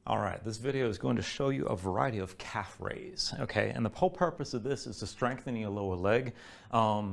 All right, this video is going to show you a variety of calf raise, okay? And the whole purpose of this is to strengthen your lower leg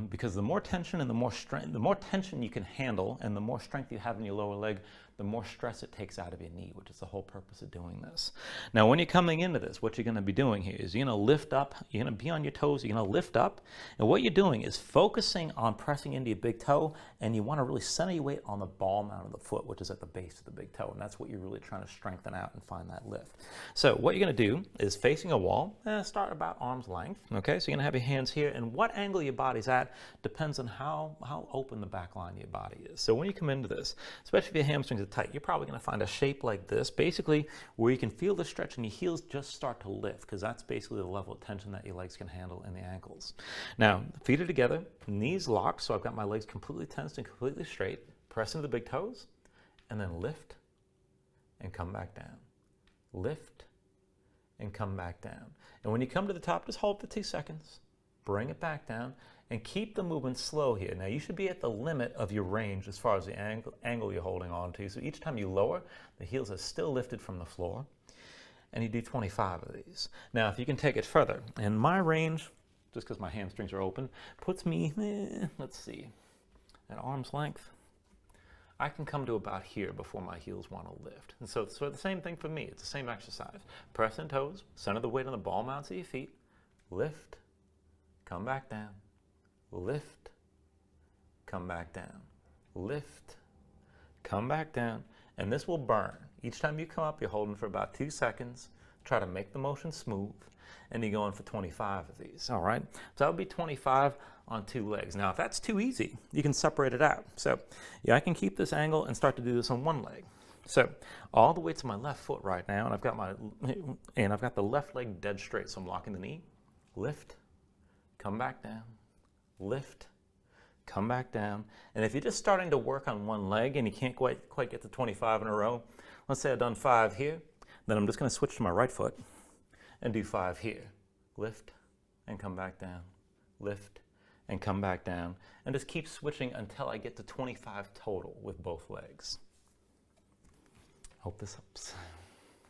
because the more tension and the more strength, the more tension you can handle and the more strength you have in your lower leg, the more stress it takes out of your knee, which is the whole purpose of doing this. Now, when you're coming into this, what you're going to be doing here is you're going to lift up, you're going to be on your toes, you're going to lift up, and what you're doing is focusing on pressing into your big toe, and you want to really center your weight on the ball mount of the foot, which is at the base of the big toe, and that's what you're really trying to strengthen out and find that lift. So what you're going to do is facing a wall, start about arm's length, okay? So you're going to have your hands here, and what angle your body's at depends on how open the back line of your body is. So when you come into this, especially if your hamstrings are tight, you're probably going to find a shape like this, basically where you can feel the stretch and your heels just start to lift, because that's basically the level of tension that your legs can handle in the ankles. Now, feet are together, knees locked, so I've got my legs completely tensed and completely straight, press into the big toes, and then lift and come back down. Lift and come back down. And when you come to the top, just hold for 2 seconds, bring it back down, and keep the movement slow here. Now, you should be at the limit of your range as far as the angle you're holding on to. So each time you lower, the heels are still lifted from the floor, and you do 25 of these. Now, if you can take it further, and my range, just because my hamstrings are open, puts me, let's see, at arm's length. I can come to about here before my heels want to lift. And so the same thing for me. It's the same exercise. Press in toes, center the weight on the ball mounts of your feet, lift, come back down, lift, come back down, lift, come back down, and this will burn. Each time you come up, you're holding for about 2 seconds. Try to make the motion smooth, and you're going for 25 of these, all right? So that would be 25 on 2 legs. Now, if that's too easy, you can separate it out. So, yeah, I can keep this angle and start to do this on 1 leg. So, all the weight's on my left foot right now, and I've got the left leg dead straight. So I'm locking the knee, lift, come back down, lift, come back down. And if you're just starting to work on 1 leg and you can't quite get to 25 in a row, let's say I've done 5 here, then I'm just going to switch to my right foot and do 5 here. Lift and come back down, lift and come back down, and just keep switching until I get to 25 total with both legs. Hope this helps.